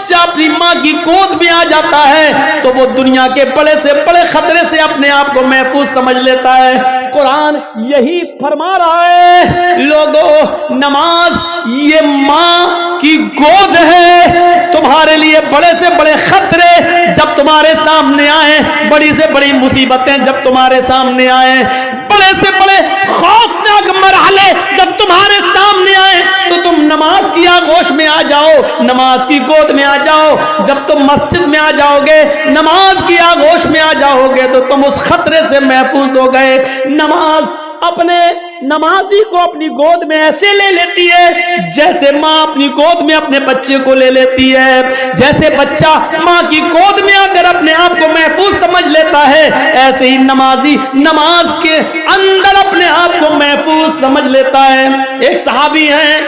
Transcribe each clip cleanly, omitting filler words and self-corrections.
بچہ اپنی ماں کی گود میں آ جاتا ہے تو وہ دنیا کے بڑے سے بڑے خطرے سے اپنے آپ کو محفوظ سمجھ لیتا ہے۔ قرآن یہی فرما رہا ہے، لوگوں نماز یہ ماں کی گود ہے، تمہارے لیے بڑے سے بڑے خطرے جب تمہارے سامنے آئیں، بڑی سے بڑی مصیبتیں جب تمہارے سامنے آئیں، بڑے سے بڑے خوفناک مرحلے جب تمہارے سامنے آئیں تو تم نماز کی آغوش میں آ جاؤ، نماز کی گود میں آ جاؤ۔ جب تم مسجد میں آ جاؤ گے، نماز کی آغوش میں آ جاؤ گے تو تم اس خطرے سے محفوظ ہو گئے۔ نماز اپنے نمازی کو اپنی گود میں ایسے لے لیتی ہے جیسے ماں اپنی گود میں اپنے بچے کو لے لیتی ہے، جیسے بچہ ماں کی گود میں آ کر اپنے آپ کو محفوظ سمجھ لیتا ہے، ایسے ہی نمازی نماز کے اندر اپنے آپ کو محفوظ سمجھ لیتا ہے۔ ایک صحابی ہیں،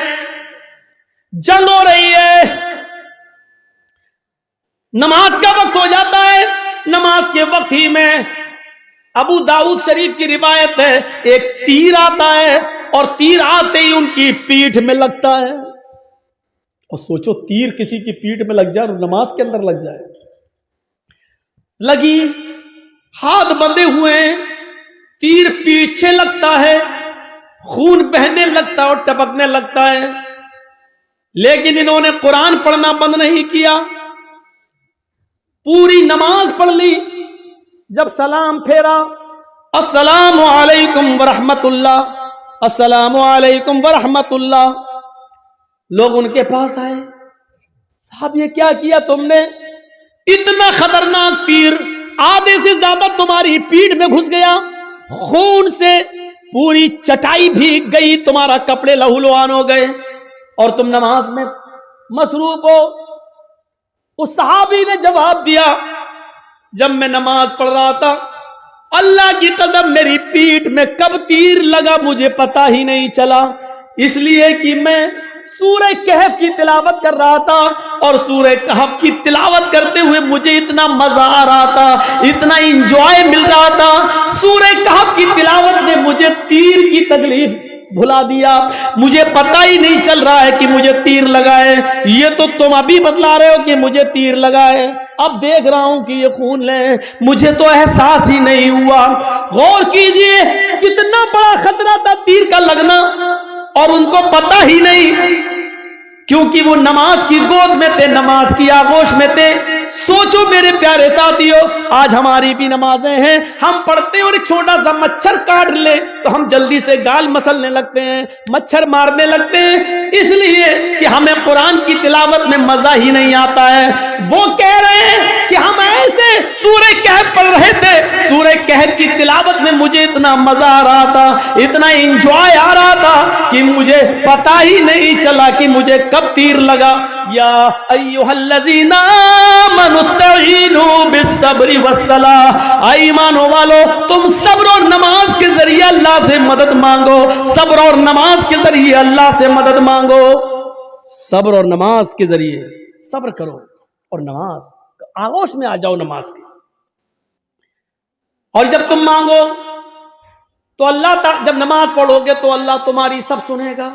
جنگ ہو رہی ہے، نماز کا وقت ہو جاتا ہے، نماز کے وقت ہی میں ابو داؤد شریف کی روایت ہے، ایک تیر آتا ہے اور تیر آتے ہی ان کی پیٹھ میں لگتا ہے۔ اور سوچو تیر کسی کی پیٹھ میں لگ جائے اور نماز کے اندر لگ جائے، لگی، ہاتھ بندھے ہوئے ہیں، تیر پیچھے لگتا ہے، خون بہنے لگتا ہے اور ٹپکنے لگتا ہے، لیکن انہوں نے قرآن پڑھنا بند نہیں کیا، پوری نماز پڑھ لی۔ جب سلام پھیرا، السلام علیکم ورحمت اللہ، السلام علیکم ورحمت اللہ، لوگ ان کے پاس آئے، صاحب یہ کیا کیا تم نے؟ اتنا خطرناک تیر آدھے سے زیادہ تمہاری پیٹھ میں گھس گیا، خون سے پوری چٹائی بھیگ گئی، تمہارا کپڑے لہو لہان ہو گئے اور تم نماز میں مصروف ہو۔ اس صحابی نے جواب دیا، جب میں نماز پڑھ رہا تھا اللہ کی قسم میری پیٹھ میں کب تیر لگا مجھے پتا ہی نہیں چلا، اس لیے کہ میں سورہ کہف کی تلاوت کر رہا تھا اور سورہ کہف کی تلاوت کرتے ہوئے مجھے اتنا مزہ آ رہا تھا، اتنا انجوائے مل رہا تھا، سورہ کہف کی تلاوت نے مجھے تیر کی تکلیف بھلا دیا، مجھے پتا ہی نہیں چل رہا ہے کہ مجھے تیر لگا ہے۔ یہ تو تم ابھی بتلا رہے ہو کہ مجھے تیر لگا ہے، اب دیکھ رہا ہوں کہ یہ خون لے، مجھے تو احساس ہی نہیں ہوا۔ غور کیجئے کتنا بڑا خطرہ تھا تیر کا لگنا اور ان کو پتا ہی نہیں، کیونکہ وہ نماز کی گود میں تھے، نماز کی آغوش میں تھے۔ سوچو میرے پیارے ساتھیو، آج ہماری بھی نمازیں ہیں، ہم پڑھتے ہیں اور ایک چھوٹا سا مچھر کاٹ لے تو ہم جلدی سے گال مسلنے لگتے ہیں، مچھر مارنے لگتے ہیں، اس لیے کہ ہمیں قرآن کی تلاوت میں مزہ ہی نہیں آتا ہے۔ وہ کہہ رہے ہیں کہ ہم ایسے سورہ کہف پڑھ رہے تھے، سورہ کہف کی تلاوت میں مجھے اتنا مزہ آ رہا تھا، اتنا انجوائے آ رہا تھا کہ مجھے پتا ہی نہیں چلا کہ مجھے کب تیر لگا۔ یا ایھا الذین آمنوا استعینوا بالصبر والصلاۃ، ایمانو والو تم صبر اور نماز کے ذریعے اللہ سے مدد مانگو، صبر اور نماز کے ذریعے اللہ سے مدد مانگو، صبر اور نماز کے ذریعے صبر کرو اور نماز آغوش میں آ جاؤ نماز کے، اور جب تم مانگو تو اللہ جب نماز پڑھو گے تو اللہ تمہاری سب سنے گا۔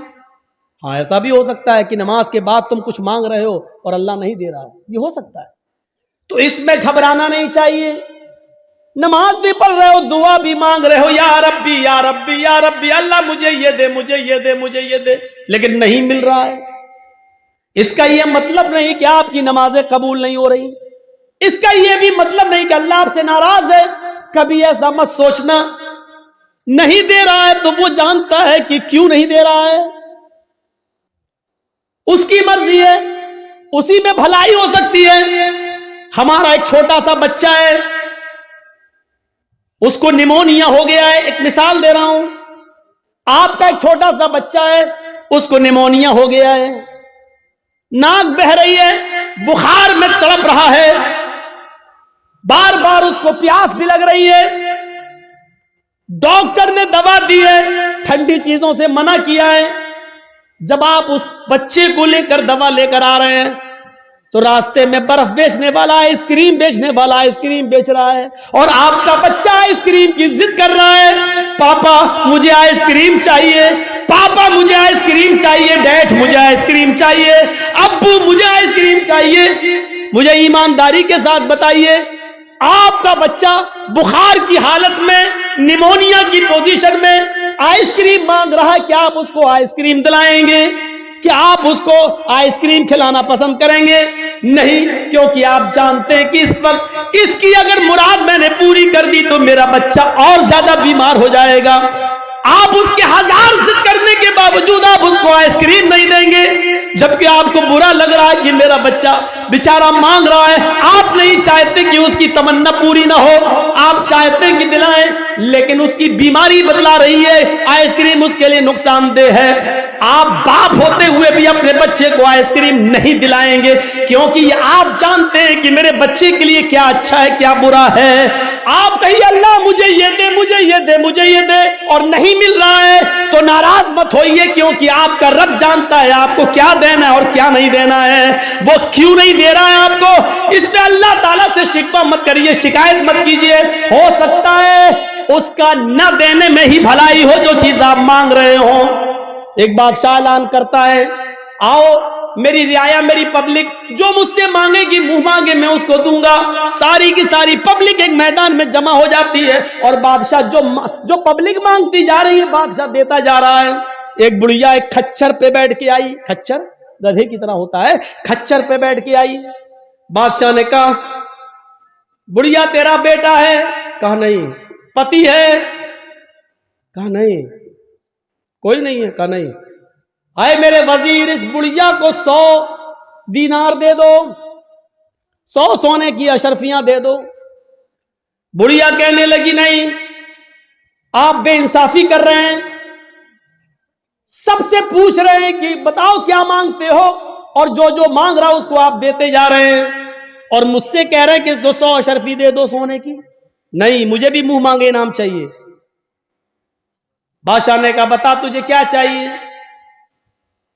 ہاں ایسا بھی ہو سکتا ہے کہ نماز کے بعد تم کچھ مانگ رہے ہو اور اللہ نہیں دے رہا، یہ ہو سکتا ہے، تو اس میں گھبرانا نہیں چاہیے۔ نماز بھی پڑھ رہے ہو، دعا بھی مانگ رہے ہو، یا ربی یا ربی یا ربی، اللہ مجھے یہ دے، مجھے یہ دے، مجھے یہ دے، لیکن نہیں مل رہا ہے، اس کا یہ مطلب نہیں کہ آپ کی نمازیں قبول نہیں ہو رہی، اس کا یہ بھی مطلب نہیں کہ اللہ آپ سے ناراض ہے۔ کبھی ایسا مت سوچنا، نہیں دے رہا ہے تو وہ جانتا ہے کہ کیوں نہیں دے رہا ہے، اس کی مرضی ہے، اسی میں بھلائی ہو سکتی ہے۔ ہمارا ایک چھوٹا سا بچہ ہے، اس کو نیمونیا ہو گیا ہے، ایک مثال دے رہا ہوں، آپ کا ایک چھوٹا سا بچہ ہے، اس کو نیمونیا ہو گیا ہے، ناک بہہ رہی ہے، بخار میں تڑپ رہا ہے، بار بار اس کو پیاس بھی لگ رہی ہے، ڈاکٹر نے دوا دی ہے، ٹھنڈی چیزوں سے منع کیا ہے۔ جب آپ اس بچے کو لے کر دوا لے کر آ رہے ہیں تو راستے میں برف بیچنے والا آئس کریم بیچنے والا آئس کریم بیچ رہا ہے اور آپ کا بچہ آئس کریم کی ضد کر رہا ہے، پاپا مجھے آئس کریم چاہیے، پاپا مجھے آئس کریم چاہیے، ڈیڈ مجھے آئس کریم چاہیے، ابو مجھے آئس کریم چاہیے۔ مجھے ایمانداری کے ساتھ بتائیے، آپ کا بچہ بخار کی حالت میں، نیمونیا کی پوزیشن میں آئس کریم مانگ رہا ہے، کیا آپ اس کو آئس کریم دلائیں گے؟ کہ آپ اس کو آئس کریم کھلانا پسند کریں گے؟ نہیں، کیونکہ آپ جانتے ہیں کہ اس وقت اس کی اگر مراد میں نے پوری کر دی تو میرا بچہ اور زیادہ بیمار ہو جائے گا۔ آپ اس کے ہزار ضد کرنے کے باوجود آپ اس کو آئس کریم نہیں دیں گے، جبکہ آپ کو برا لگ رہا ہے کہ میرا بچہ بیچارہ مانگ رہا ہے۔ آپ نہیں چاہتے کہ اس کی تمنا پوری نہ ہو، آپ چاہتے ہیں کہ دلائیں، لیکن اس کی بیماری بتلا رہی ہے آئس کریم اس کے لیے نقصان دہ ہے۔ آپ باپ ہوتے ہوئے بھی اپنے بچے کو آئس کریم نہیں دلائیں گے، کیونکہ یہ آپ جانتے ہیں کہ میرے بچے کے لیے کیا اچھا ہے کیا برا ہے۔ آپ کہیے اللہ مجھے یہ دے، مجھے یہ دے، مجھے یہ دے، اور نہیں مل رہا ہے تو ناراض مت ہوئیے، کیونکہ آپ کا رب جانتا ہے آپ کو کیا دینا ہے اور کیا نہیں دینا ہے۔ وہ کیوں نہیں دے رہا ہے آپ کو، اس پہ اللہ تعالیٰ سے شکوہ مت کریے، شکایت مت کیجیے۔ ہو سکتا ہے اس کا نہ دینے میں ہی بھلائی ہو جو چیز آپ مانگ رہے ہوں۔ ایک بادشاہ اعلان کرتا ہے، آؤ میری رعایا، میری پبلک جو مجھ سے مانگے گی، منہ مانگے میں اس کو دوں گا۔ ساری کی ساری پبلک ایک میدان میں جمع ہو جاتی ہے اور بادشاہ جو پبلک مانگتی جا رہی ہے بادشاہ دیتا جا رہا ہے۔ ایک بڑھیا ایک کھچر پہ بیٹھ کے آئی، کھچر گدھے کی طرح ہوتا ہے، کھچر پہ بیٹھ کے آئی۔ بادشاہ نے کہا بڑھیا تیرا بیٹا ہے؟ کہا نہیں۔ پتی ہے؟ کہا نہیں۔ کوئی نہیں ہے؟ کہا نہیں۔ آئے میرے وزیر، اس بڑھیا کو 100 دینار دے دو، 100 سونے کی اشرفیاں دے دو۔ بڑھیا کہنے لگی نہیں، آپ بے انصافی کر رہے ہیں، سب سے پوچھ رہے ہیں کہ بتاؤ کیا مانگتے ہو، اور جو جو مانگ رہا اس کو آپ دیتے جا رہے ہیں، اور مجھ سے کہہ رہے ہیں کہ اس کو 100 اشرفی دے دو سونے کی۔ نہیں، مجھے بھی منہ مانگے انعام چاہیے۔ بادشاہ نے کہا بتا تجھے کیا چاہیے؟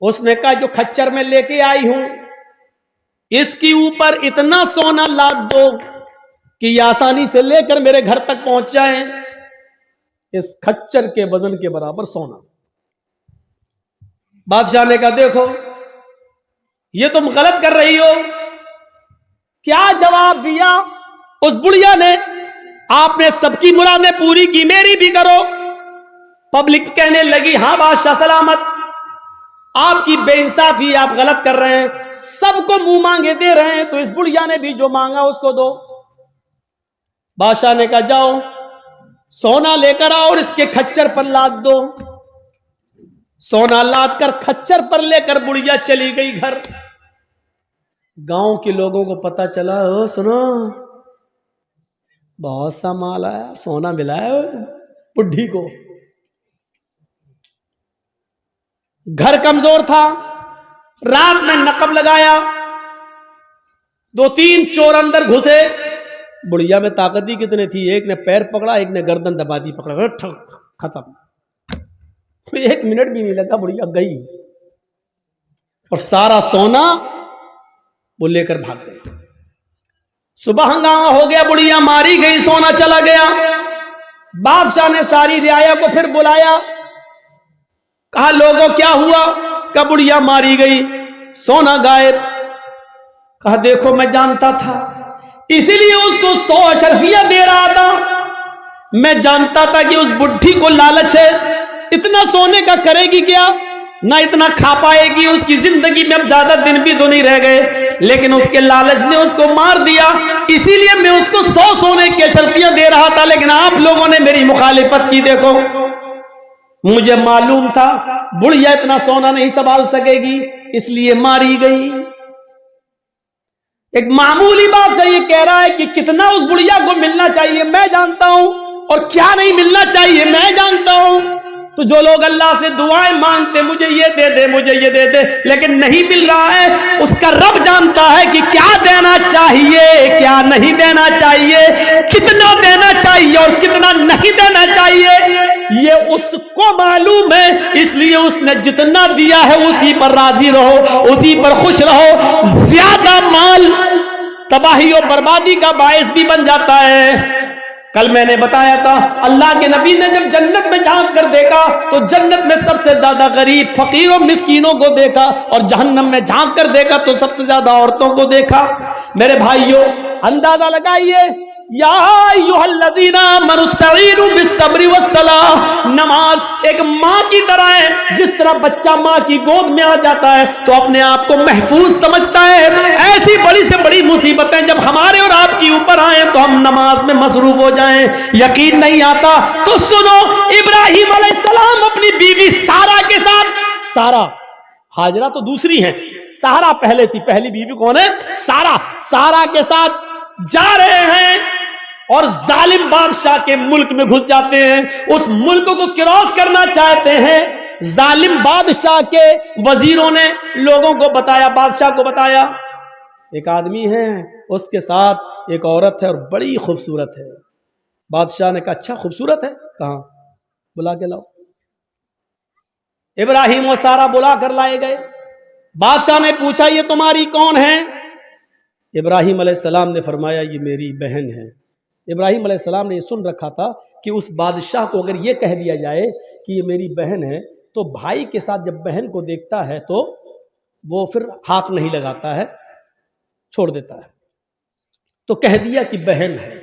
اس نے کہا جو کھچر میں لے کے آئی ہوں اس کی اوپر اتنا سونا لاد دو کہ یہ آسانی سے لے کر میرے گھر تک پہنچ جائیں۔ اس کھچر کے وزن کے برابر سونا۔ بادشاہ نے کہا دیکھو یہ تم غلط کر رہی ہو۔ کیا جواب دیا اس بڑھیا نے؟ آپ نے سب کی مرادیں پوری کی، میری بھی کرو۔ پبلک کہنے لگی ہاں بادشاہ سلامت، آپ کی بے انصافی، آپ غلط کر رہے ہیں، سب کو منہ مانگے دے رہے ہیں، تو اس بڑھیا نے بھی جو مانگا اس کو دو۔ بادشاہ نے کہا جاؤ سونا لے کر آؤ اور اس کے کھچر پر لاد دو۔ سونا لاد کر کھچر پر لے کر بڑھیا چلی گئی گھر۔ گاؤں کے لوگوں کو پتا چلا، او سنو بہت سا مال آیا، سونا ملا ہے بڈھی کو۔ گھر کمزور تھا، رات میں نقب لگایا، 2-3 چور اندر گھسے۔ بڑھیا میں طاقت ہی کتنے تھی، ایک نے پیر پکڑا، ایک نے گردن دبا دی، پکڑا ختم۔ 1 منٹ بھی نہیں لگا، بڑھیا گئی اور سارا سونا وہ لے کر بھاگ گئی۔ صبح ہنگامہ ہو گیا، بڑھیا ماری گئی، سونا چلا گیا۔ بادشاہ نے ساری رعایا کو پھر بلایا، کہا لوگوں کیا ہوا؟ کہا بڑھیا ماری گئی، سونا غائب۔ کہا دیکھو میں جانتا تھا، اسی لیے اس کو 100 اشرفیاں دے رہا تھا، میں جانتا تھا کہ اس بڈھی کو لالچ ہے، اتنا سونے کا کرے گی کیا، نہ اتنا کھا پائے گی، اس کی زندگی میں اب زیادہ دن بھی تو نہیں رہ گئے، لیکن اس کے لالچ نے اس کو مار دیا، اسی لیے میں اس کو 100 سونے کی اشرفیاں دے رہا تھا، لیکن آپ لوگوں نے میری مخالفت کی۔ دیکھو مجھے معلوم تھا بڑھیا اتنا سونا نہیں سنبھال سکے گی، اس لیے ماری گئی۔ ایک معمولی بات سے یہ کہہ رہا ہے کہ کتنا اس بڑھیا کو ملنا چاہیے میں جانتا ہوں، اور کیا نہیں ملنا چاہیے میں جانتا ہوں۔ تو جو لوگ اللہ سے دعائیں مانگتے مجھے یہ دے دے، مجھے یہ دے دے، لیکن نہیں مل رہا ہے، اس کا رب جانتا ہے کہ کیا دینا چاہیے کیا نہیں دینا چاہیے، کتنا دینا چاہیے اور کتنا نہیں دینا چاہیے، یہ اس کو معلوم ہے، اس لیے اس نے جتنا دیا ہے اسی پر راضی رہو، اسی پر خوش رہو۔ زیادہ مانگ تباہی اور بربادی کا باعث بھی بن جاتا ہے۔ کل میں نے بتایا تھا اللہ کے نبی نے جب جنت میں جھانک کر دیکھا تو جنت میں سب سے زیادہ غریب، فقیر اور مسکینوں کو دیکھا، اور جہنم میں جھانک کر دیکھا تو سب سے زیادہ عورتوں کو دیکھا۔ میرے بھائیوں اندازہ لگائیے، یا ایھا الذین آمنوا استعینوا بالصبر والصلاۃ، نماز ایک ماں کی طرح ہے۔ جس طرح بچہ ماں کی گود میں آ جاتا ہے تو اپنے آپ کو محفوظ سمجھتا ہے، ایسی بڑی سے بڑی مصیبتیں جب ہمارے اور آپ کی اوپر آئیں تو ہم نماز میں مصروف ہو جائیں۔ یقین نہیں آتا تو سنو، ابراہیم علیہ السلام اپنی بیوی سارہ کے ساتھ، سارہ ہاجرہ تو دوسری ہیں، سارہ پہلے تھی، پہلی بیوی کون ہے؟ سارہ۔ سارہ کے ساتھ جا رہے ہیں اور ظالم بادشاہ کے ملک میں گھس جاتے ہیں، اس ملک کو کراس کرنا چاہتے ہیں۔ ظالم بادشاہ کے وزیروں نے لوگوں کو بتایا، بادشاہ کو بتایا ایک آدمی ہے، اس کے ساتھ ایک عورت ہے اور بڑی خوبصورت ہے۔ بادشاہ نے کہا اچھا خوبصورت ہے، کہاں؟ بلا کے لاؤ۔ ابراہیم و سارہ بلا کر لائے گئے۔ بادشاہ نے پوچھا یہ تمہاری کون ہے؟ ابراہیم علیہ السلام نے فرمایا یہ میری بہن ہے۔ ابراہیم علیہ السلام نے یہ سن رکھا تھا کہ اس بادشاہ کو اگر یہ کہہ دیا جائے کہ یہ میری بہن ہے تو بھائی کے ساتھ جب بہن کو دیکھتا ہے تو وہ پھر ہاتھ نہیں لگاتا ہے، چھوڑ دیتا ہے۔ تو کہہ دیا کہ بہن ہے،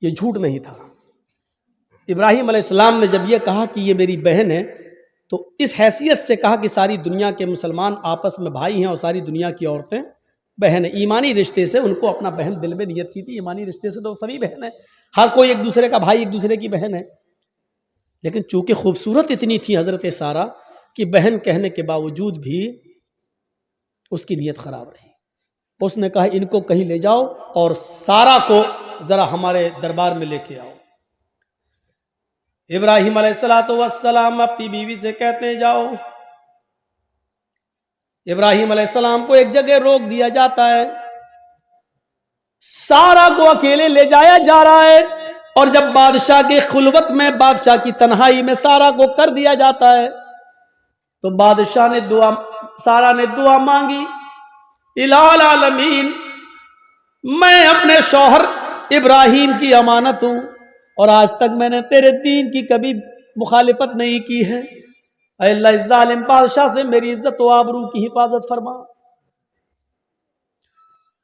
یہ جھوٹ نہیں تھا۔ ابراہیم علیہ السلام نے جب یہ کہا کہ یہ میری بہن ہے تو اس حیثیت سے کہا کہ ساری دنیا کے مسلمان آپس میں بھائی ہیں اور ساری دنیا کی عورتیں بہن ہیں۔ ایمانی رشتے سے ان کو اپنا بہن دل میں نیت کی تھی، ایمانی رشتے سے تو سبھی بہن ہیں، ہر کوئی ایک دوسرے کا بھائی، ایک دوسرے کی بہن ہے۔ لیکن چونکہ خوبصورت اتنی تھی حضرت سارہ کہ بہن کہنے کے باوجود بھی اس کی نیت خراب رہی۔ اس نے کہا ان کو کہیں لے جاؤ اور سارہ کو ذرا ہمارے دربار میں لے کے آؤ۔ ابراہیم علیہ السلام اپنی بیوی سے کہتے ہیں جاؤ۔ ابراہیم علیہ السلام کو ایک جگہ روک دیا جاتا ہے، سارہ کو اکیلے لے جایا جا رہا ہے، اور جب بادشاہ کے خلوت میں، بادشاہ کی تنہائی میں سارہ کو کر دیا جاتا ہے تو بادشاہ نے سارہ نے دعا مانگی، الہ العالمین میں اپنے شوہر ابراہیم کی امانت ہوں اور آج تک میں نے تیرے دین کی کبھی مخالفت نہیں کی ہے، اے اللہ اس ظالم بادشاہ سے میری عزت و آبرو کی حفاظت فرما۔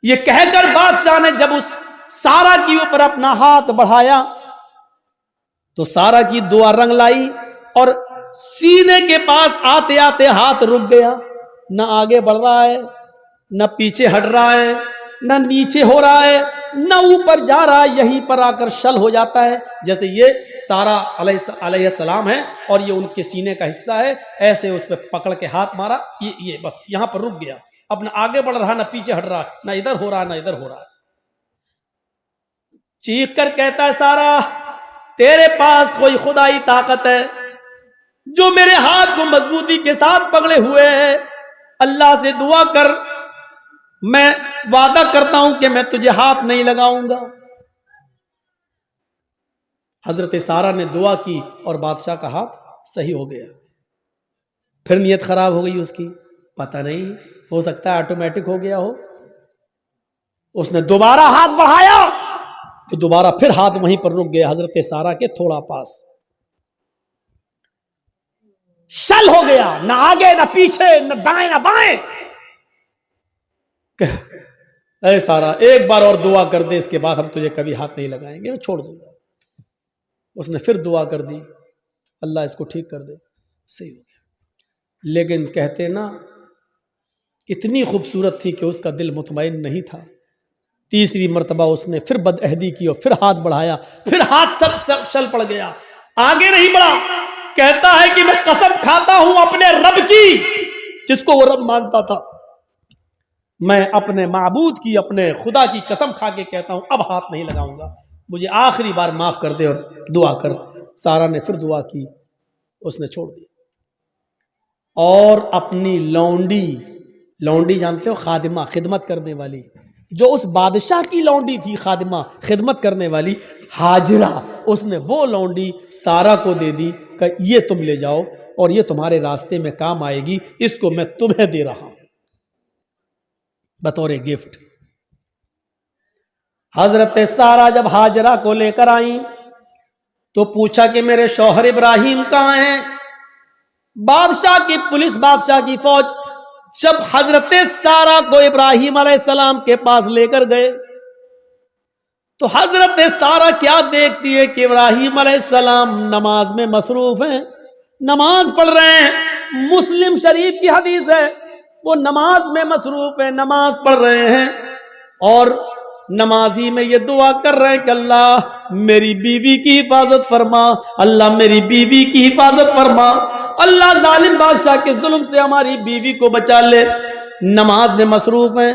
یہ کہہ کر بادشاہ نے جب اس سارہ کی اوپر اپنا ہاتھ بڑھایا تو سارہ کی دعا رنگ لائی اور سینے کے پاس آتے آتے ہاتھ رک گیا، نہ آگے بڑھ رہا ہے، نہ پیچھے ہٹ رہا ہے، نہ نیچے ہو رہا ہے، نہ اوپر جا رہا ہے، یہیں پر آ کر شل ہو جاتا ہے۔ جیسے یہ سارہ علیہ السلام ہے اور یہ ان کے سینے کا حصہ ہے، ایسے اس پہ پکڑ کے ہاتھ مارا، یہ بس یہاں پر رک گیا، اپنا آگے بڑھ رہا، نہ پیچھے ہٹ رہا، نہ ادھر ہو رہا نہ ادھر ہو رہا۔ چیخ کر کہتا ہے سارہ تیرے پاس کوئی خدائی طاقت ہے جو میرے ہاتھ کو مضبوطی کے ساتھ پکڑے ہوئے ہے؟ اللہ سے دعا کر، میں وعدہ کرتا ہوں کہ میں تجھے ہاتھ نہیں لگاؤں گا۔ حضرت سارہ نے دعا کی اور بادشاہ کا ہاتھ صحیح ہو گیا۔ پھر نیت خراب ہو گئی اس کی، پتہ نہیں، ہو سکتا ہے آٹومیٹک ہو گیا ہو۔ اس نے دوبارہ ہاتھ بڑھایا تو دوبارہ پھر ہاتھ وہیں پر رک گیا، حضرت سارہ کے تھوڑا پاس۔ شل ہو گیا، نہ آگے نہ پیچھے، نہ دائیں نہ بائیں۔ اے سارہ ایک بار اور دعا کر دے، اس کے بعد ہم تجھے کبھی ہاتھ نہیں لگائیں گے، میں چھوڑ دوں گا۔ اس نے پھر دعا کر دی، اللہ اس کو ٹھیک کر دے، صحیح ہو گیا۔ لیکن کہتے نا اتنی خوبصورت تھی کہ اس کا دل مطمئن نہیں تھا۔ تیسری مرتبہ اس نے پھر بدعہدی کی اور پھر ہاتھ بڑھایا، پھر ہاتھ سب شل پڑ گیا، آگے نہیں بڑھا۔ کہتا ہے کہ میں قسم کھاتا ہوں اپنے رب کی، جس کو وہ رب مانتا تھا، میں اپنے معبود کی، اپنے خدا کی قسم کھا کے کہتا ہوں اب ہاتھ نہیں لگاؤں گا، مجھے آخری بار معاف کر دے اور دعا کر۔ سارہ نے پھر دعا کی، اس نے چھوڑ دی اور اپنی لونڈی جانتے ہو، خادمہ، خدمت کرنے والی، جو اس بادشاہ کی لونڈی تھی، خادمہ خدمت کرنے والی، ہاجرہ، اس نے وہ لونڈی سارہ کو دے دی کہ یہ تم لے جاؤ اور یہ تمہارے راستے میں کام آئے گی، اس کو میں تمہیں دے رہا ہوں۔ بطور گفٹ. حضرت سارہ جب ہاجرہ کو لے کر آئیں تو پوچھا کہ میرے شوہر ابراہیم کہاں ہیں؟ بادشاہ کی پولیس، بادشاہ کی فوج جب حضرت سارہ کو ابراہیم علیہ السلام کے پاس لے کر گئے تو حضرت سارہ کیا دیکھتی ہے کہ ابراہیم علیہ السلام نماز میں مصروف ہیں، نماز پڑھ رہے ہیں. مسلم شریف کی حدیث ہے، وہ نماز میں مصروف ہیں، نماز پڑھ رہے ہیں اور نمازی میں یہ دعا کر رہے ہیں کہ اللہ میری بیوی کی حفاظت فرما، اللہ میری بیوی کی حفاظت فرما، اللہ ظالم بادشاہ کے ظلم سے ہماری بیوی کو بچا لے. نماز میں مصروف ہیں.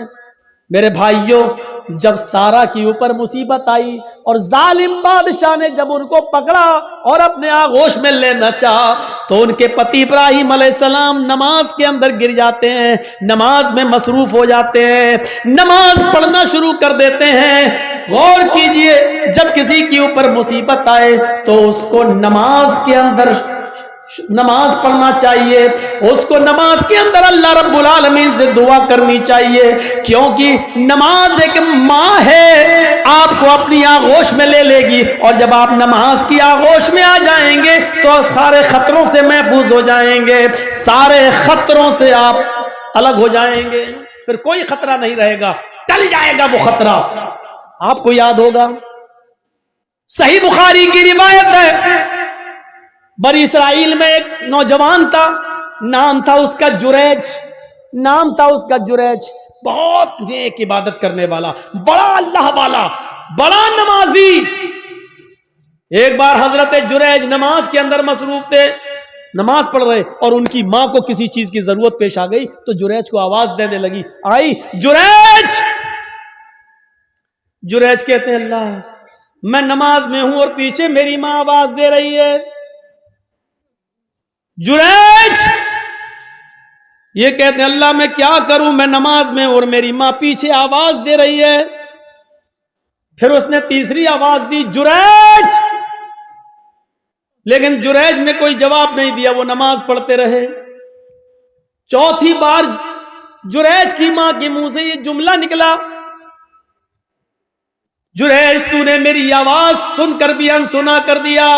میرے بھائیوں، جب سارہ کے اوپر مصیبت آئی اور ظالم بادشاہ نے جب ان کو پکڑا اور اپنے آغوش میں لینا چاہا تو ان کے پتی ابراہیم علیہ السلام نماز کے اندر گر جاتے ہیں، نماز میں مصروف ہو جاتے ہیں، نماز پڑھنا شروع کر دیتے ہیں. غور کیجئے، جب کسی کے اوپر مصیبت آئے تو اس کو نماز کے اندر نماز پڑھنا چاہیے، اس کو نماز کے اندر اللہ رب العالمین سے دعا کرنی چاہیے، کیونکہ نماز ایک ماں ہے، آپ کو اپنی آغوش میں لے لے گی اور جب آپ نماز کی آغوش میں آ جائیں گے تو سارے خطروں سے محفوظ ہو جائیں گے، سارے خطروں سے آپ الگ ہو جائیں گے، پھر کوئی خطرہ نہیں رہے گا، ٹل جائے گا وہ خطرہ. آپ کو یاد ہوگا صحیح بخاری کی روایت ہے، بنی اسرائیل میں ایک نوجوان تھا، نام تھا اس کا جریج، نام تھا اس کا جریج. بہت نیک عبادت کرنے والا، بڑا اللہ والا، بڑا نمازی. ایک بار حضرت جریج نماز کے اندر مصروف تھے، نماز پڑھ رہے اور ان کی ماں کو کسی چیز کی ضرورت پیش آ گئی تو جریج کو آواز دینے لگی، آئی جریج. جریج کہتے ہیں اللہ میں نماز میں ہوں اور پیچھے میری ماں آواز دے رہی ہے. جریج یہ کہتے ہیں اللہ میں کیا کروں، میں نماز میں اور میری ماں پیچھے آواز دے رہی ہے. پھر اس نے تیسری آواز دی جریج، لیکن جریج نے کوئی جواب نہیں دیا، وہ نماز پڑھتے رہے. چوتھی بار جریج کی ماں کے منہ سے یہ جملہ نکلا، جریج تو نے میری آواز سن کر بھی انسنا کر دیا.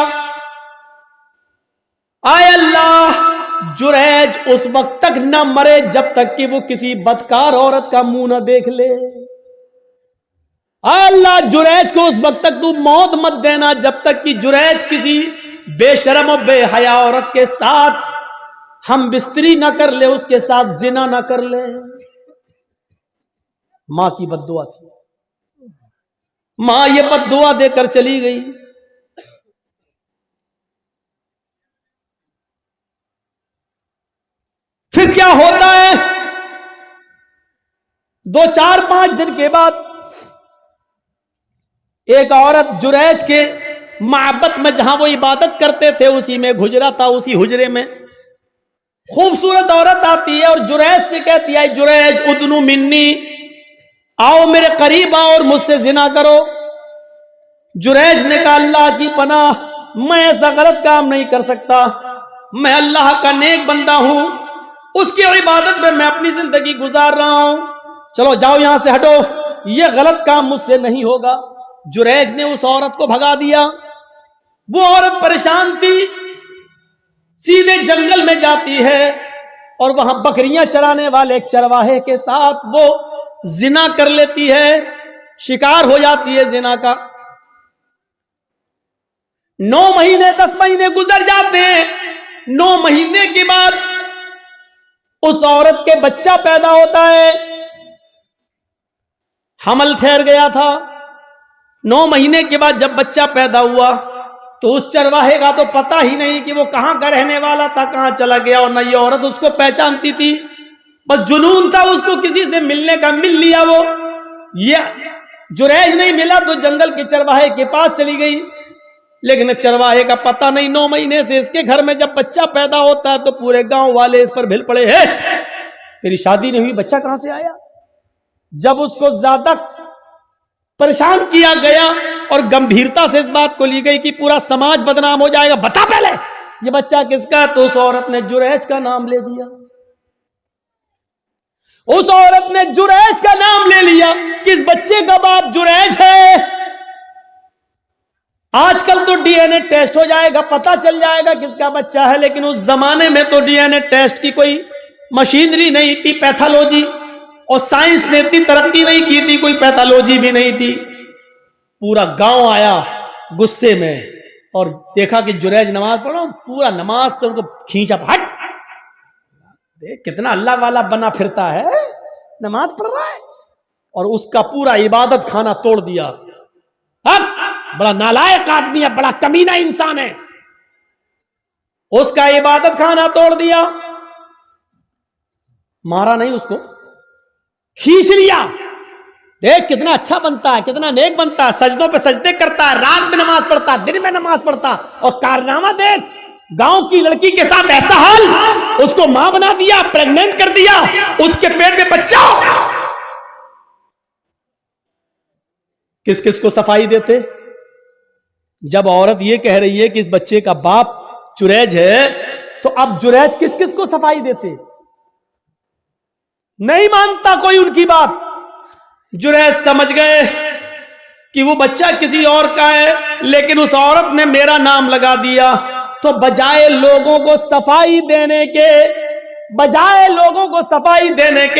آئے اللہ جریج اس وقت تک نہ مرے جب تک کہ وہ کسی بدکار عورت کا منہ نہ دیکھ لے. آئے اللہ جریج کو اس وقت تک تو موت مت دینا جب تک کہ جریج کسی بے شرم و بے حیا عورت کے ساتھ ہم بستری نہ کر لے، اس کے ساتھ زنا نہ کر لے. ماں کی بد دعا تھی، ماں یہ بد دعا دے کر چلی گئی. پھر کیا ہوتا ہے، 2-4-5 دن کے بعد ایک عورت جریج کے معبد میں جہاں وہ عبادت کرتے تھے اسی میں حجرہ تھا، اسی حجرے میں خوبصورت عورت آتی ہے اور جریج سے کہتی ہے جریج ادنو منی، آؤ میرے قریب آؤ اور مجھ سے زنا کرو. جریج نے کہا اللہ کی پناہ، میں ایسا غلط کام نہیں کر سکتا، میں اللہ کا نیک بندہ ہوں، اس کی عبادت میں اپنی زندگی گزار رہا ہوں، چلو جاؤ یہاں سے ہٹو، یہ غلط کام مجھ سے نہیں ہوگا. جریج نے اس عورت کو بھگا دیا. وہ عورت پریشان تھی، سیدھے جنگل میں جاتی ہے اور وہاں بکریاں چرانے والے ایک چرواہے کے ساتھ وہ زنا کر لیتی ہے، شکار ہو جاتی ہے زنا کا. 9 مہینے 10 مہینے گزر جاتے ہیں. 9 مہینے کے بعد اس عورت کے بچہ پیدا ہوتا ہے، حمل ٹھہر گیا تھا. 9 مہینے کے بعد جب بچہ پیدا ہوا تو اس چرواہے کا تو پتہ ہی نہیں کہ وہ کہاں کا رہنے والا تھا، کہاں چلا گیا، اور نہ یہ عورت اس کو پہچانتی تھی. بس جنون تھا اس کو کسی سے ملنے کا، مل لیا. وہ یہ جریج نہیں ملا تو جنگل کے چرواہے کے پاس چلی گئی، لیکن چرواہے کا پتہ نہیں. 9 مہینے سے اس کے گھر میں جب بچہ پیدا ہوتا ہے تو پورے گاؤں والے اس پر بھل پڑے، ہے تیری شادی نہیں ہوئی، بچہ کہاں سے آیا. جب اس کو زیادہ پریشان کیا گیا اور گمبھیرتا سے اس بات کو لی گئی کہ پورا سماج بدنام ہو جائے گا، بتا پہلے یہ بچہ کس کا ہے، تو اس عورت نے جریج کا نام لے دیا. اس عورت نے جریج کا نام لے لیا، کس بچے کا باپ جریج ہے؟ آج کل تو ڈی این اے ٹیسٹ ہو جائے گا، پتا چل جائے گا کس کا بچہ ہے، لیکن اس زمانے میں تو ڈی این اے ٹیسٹ کی کوئی مشینری نہیں تھی، پیتھولوجی اور سائنس نے اتنی ترقی نہیں کی تھی، کوئی پیتھولوجی بھی نہیں تھی۔ پورا گاؤں آیا غصے میں اور دیکھا کہ جریج نماز پڑھ رہا ہوں، پورا نماز سے ان کو کھینچا، ہٹ دیکھ کتنا اللہ والا بنا پھرتا ہے، نماز پڑھ رہا ہے، اور اس کا پورا عبادت خانہ توڑ دیا۔ اب بڑا نالائق آدمی ہے، بڑا کمینہ انسان ہے، اس کا عبادت خانہ توڑ دیا، مارا نہیں، اس کو کھینچ لیا۔ دیکھ کتنا اچھا بنتا ہے، کتنا نیک بنتا ہے، سجدوں پہ سجدے کرتا ہے، رات میں نماز پڑھتا ہے، دن میں نماز پڑھتا، اور کارنامہ دیکھ، گاؤں کی لڑکی کے ساتھ ایسا حال، اس کو ماں بنا دیا، پریگننٹ کر دیا، اس کے پیٹ میں بچہ۔ کس کس کو صفائی دیتے؟ جب عورت یہ کہہ رہی ہے کہ اس بچے کا باپ جریج ہے، تو اب جریج کس کس کو صفائی دیتے؟ نہیں مانتا کوئی ان کی بات۔ جریج سمجھ گئے کہ وہ بچہ کسی اور کا ہے، لیکن اس عورت نے میرا نام لگا دیا، تو بجائے لوگوں کو صفائی دینے کے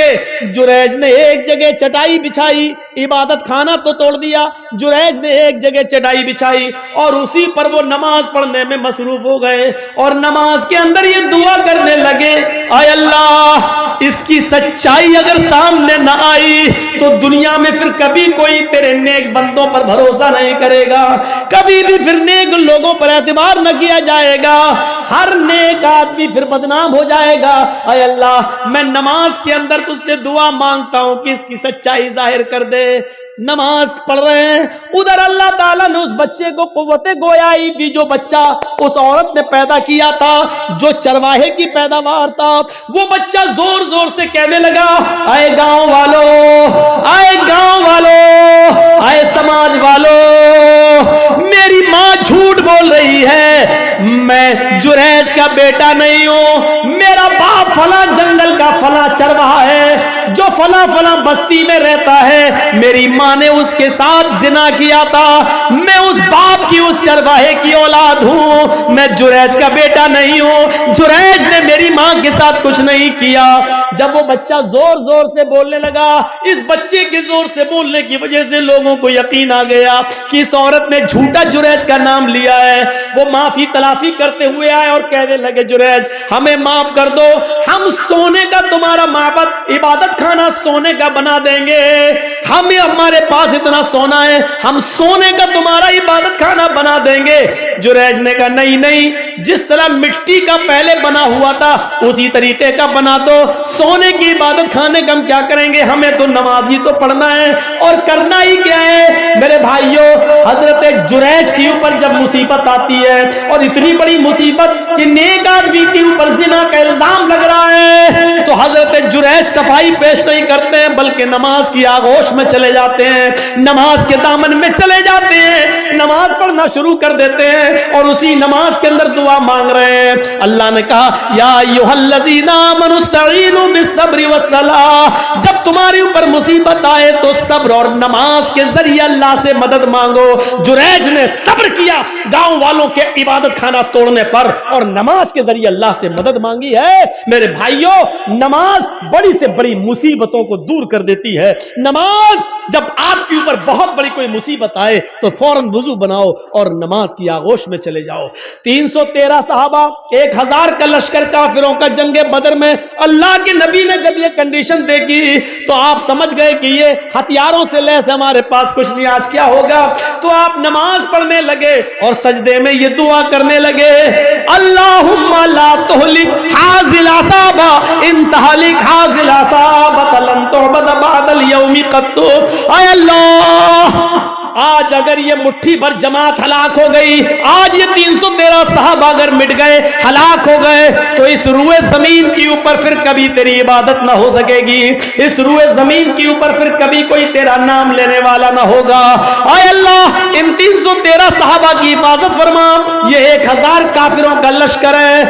جریج نے ایک جگہ چٹائی بچھائی، عبادت خانہ تو توڑ دیا، جریج نے ایک جگہ چٹائی بچھائی اور اسی پر وہ نماز پڑھنے میں مصروف ہو گئے، اور نماز کے اندر یہ دعا کرنے لگے، اے اللہ اس کی سچائی اگر سامنے نہ آئی تو دنیا میں پھر کبھی کوئی تیرے نیک بندوں پر بھروسہ نہیں کرے گا، کبھی بھی پھر نیک لوگوں پر اعتبار نہ کیا جائے گا، ہر نیک آدمی پھر بدنام ہو جائے گا۔ اے اللہ میں نماز کے اندر تجھ سے دعا مانگتا ہوں کہ اس کی سچائی ظاہر کر دے۔ نماز پڑھ رہے ہیں، ادھر اللہ تعالیٰ نے اس بچے کو قوت گویائی دی، جو بچہ اس عورت نے پیدا کیا تھا، جو چرواہے کی پیداوار تھا، وہ بچہ زور زور سے کہنے لگا، اے گاؤں والو، اے گاؤں والو، اے سماج والو، میری ماں جھوٹ بول رہی ہے، میں جریج کا بیٹا نہیں ہوں، میرا باپ فلاں جنگل کا فلاں چرواہا ہے جو فلاں فلاں بستی میں رہتا ہے، میری ماں نے اس کے ساتھ زنا کیا تھا، میں اس باپ کی اس چرواہے کی اولاد ہوں، میں جریج کا بیٹا نہیں ہوں، جریج نے میری ماں کے ساتھ کچھ نہیں کیا۔ جب وہ بچہ زور زور سے بولنے لگا، اس بچے کے زور سے بولنے کی وجہ سے لوگوں کو یقین آ گیا کہ اس عورت نے جھوٹا جریج کا نام لیا ہے۔ وہ معافی تلافی کرتے ہوئے آئے اور کہنے لگے، جریج ہمیں معاف کر دو، ہم سونے کا تمہارا معبد عبادت خانہ سونے کا بنا دیں گے، ہمارے پاس اتنا سونا ہے، ہم سونے کا تمہارا عبادت خانہ بنا دیں گے۔ جریج نے کہا نہیں نہیں، جس طرح مٹی کا پہلے بنا ہوا تھا اسی طریقے کا بنا دو، سونے کی عبادت خانے کا ہم کیا کریں گے، ہمیں تو نماز ہی تو پڑھنا ہے، اور کرنا ہی کیا ہے میرے بھائیوں۔ حضرت جریج کے اوپر جب مصیبت آتی ہے، اور اتنی بڑی مصیبت کہ نیک آدمی کے اوپر زنا کا الزام لگ رہا ہے، تو حضرت جریج صفائی پیش نہیں کرتے ہیں، بلکہ نماز کی آغوش میں چلے جاتے ہیں، نماز کے دامن میں چلے جاتے ہیں، نماز پڑھنا شروع کر دیتے ہیں، اور اسی نماز کے اندر دعا مانگ رہے ہیں۔ اللہ نے کہا، یا ایھا الذین آمنوا استعینوا بالصبر والصلاۃ، جب تمہارے اوپر مصیبت آئے تو صبر اور نماز کے ذریعے اللہ سے مدد مانگو۔ جریج نے صبر کیا گاؤں والوں کے عبادت خانہ توڑنے پر، اور نماز کے ذریعے اللہ سے مدد مانگی ہے۔ میرے بھائیوں، نماز بڑی سے بڑی مصیبتوں کو دور کر دیتی ہے۔ نماز جب آپ کے اوپر بہت بڑی کوئی مصیبت آئے تو فوراً وضو بناؤ اور نماز کی آغوش میں چلے جاؤ۔ 313 صحابہ، 1000 کا لشکر کافروں کا جنگ بدر میں، اللہ کے نبی نے جب یہ کنڈیشن دیکھی تو آپ سمجھ گئے کہ یہ ہتھیاروں سے لیس ہمارے پاس کچھ نہیں، آج کیا ہوگا؟ تو آپ نماز پڑھنے لگے اور سجدے میں یہ دعا کرنے لگے، اللہم لا تہلک ھذی العصابہ ان تہلک ھذی العصابہ لن تعبد بعد اليوم قط۔ اے اللہ، آج اگر یہ مٹھی بھر جماعت ہلاک ہو گئی، آج یہ 313 صحابہ اگر مٹ گئے، ہلاک ہو گئے، تو اس روئے زمین کے اوپر پھر کبھی تیری عبادت نہ ہو سکے گی، اس روئے زمین کے اوپر پھر کبھی کوئی تیرا نام لینے والا نہ ہوگا۔ اے اللہ، ان 313 صحابہ کی حفاظت فرما، یہ 1000 کافروں کا لشکر ہے،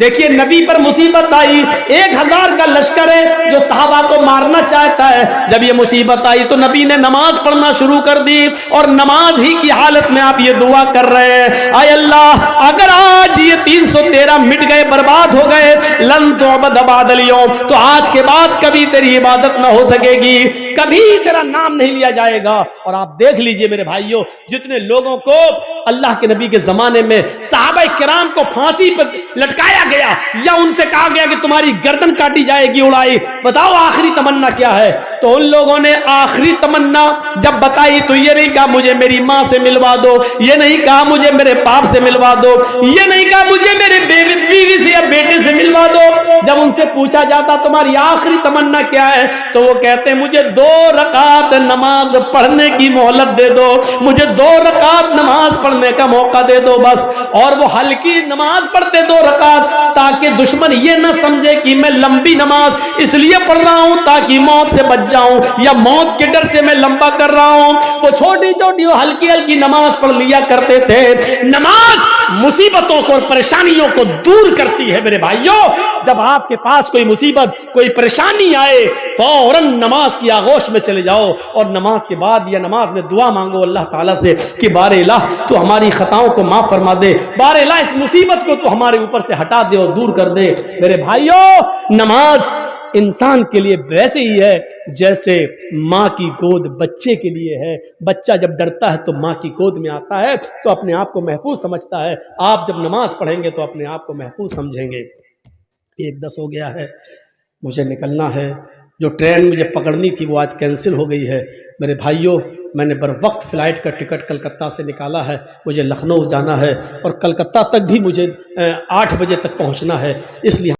دیکھیے نبی پر مصیبت آئی، 1000 کا لشکر ہے جو صحابہ کو مارنا چاہتا ہے، جب یہ مصیبت آئی تو نبی نے نماز پڑھنا شروع کر دی، اور نماز ہی کی حالت میں آپ یہ دعا کر رہے ہیں، اے اللہ اگر آج یہ 313 مٹ گئے، برباد ہو گئے، لن تعبد بعد اليوم، تو آج کے بعد کبھی تیری عبادت نہ ہو سکے گی، کبھی تیرا نام نہیں لیا جائے گا۔ اور آپ دیکھ لیجئے میرے بھائیوں، جتنے لوگوں کو اللہ کے نبی کے زمانے میں صحابہ کرام کو پھانسی پر لٹکایا گیا یا ان سے کہا گیا کہ تمہاری گردن کاٹی جائے گی، اڑائی، بتاؤ آخری تمنا کیا ہے؟ تو ان لوگوں نے آخری تمنا جب بتائی تو یہ نہیں کہا مجھے میری ماں سے ملوا دو، یہ نہیں کہا مجھے میرے باپ سے ملوا دو، یہ نہیں کہا مجھے میرے بیوی سے یا بیٹے سے ملوا دو۔ جب ان سے پوچھا جاتا تمہاری آخری تمنا کیا ہے تو وہ کہتے ہیں مجھے 2 رکعت نماز پڑھنے کی مہلت دے دو، مجھے 2 رکعت نماز پڑھنے کا موقع دے دو بس۔ اور وہ ہلکی نماز پڑھتے 2 رکعت تاکہ دشمن یہ نہ سمجھے کہ میں لمبی نماز اس لیے پڑھ رہا ہوں تاکہ موت سے بچ جاؤں یا موت کے ڈر سے میں لمبا کر رہا ہوں۔ وہ چھوٹی چھوٹی وہ ہلکی ہلکی نماز پڑھ لیا کرتے تھے۔ نماز مصیبتوں کو اور پریشانیوں کو دور کرتی ہے میرے بھائیوں۔ جب آپ کے پاس کوئی مصیبت کوئی پریشانی آئے فوراً نماز کی آغوش میں چلے جاؤ، اور نماز کے بعد یا نماز میں دعا مانگو اللہ تعالیٰ سے کہ بار الہ تو ہماری خطاؤں کو معاف فرما دے، بار الہ اس مصیبت کو تو ہمارے اوپر سے ہٹا دے اور دور کر دے۔ میرے بھائیوں نماز انسان کے لیے ویسے ہی ہے جیسے ماں کی گود بچے کے لیے ہے۔ بچہ جب ڈرتا ہے تو ماں کی گود میں آتا ہے تو اپنے آپ کو محفوظ سمجھتا ہے، آپ جب نماز پڑھیں گے تو اپنے آپ کو محفوظ سمجھیں گے۔ 1:10 ہو گیا ہے، مجھے نکلنا ہے، جو ٹرین مجھے پکڑنی تھی وہ آج کینسل ہو گئی ہے۔ میرے بھائیوں میں نے بر وقت فلائٹ کا ٹکٹ کلکتہ سے نکالا ہے، مجھے لکھنؤ جانا ہے اور کلکتہ تک بھی مجھے 8 بجے تک پہنچنا ہے، اس لیے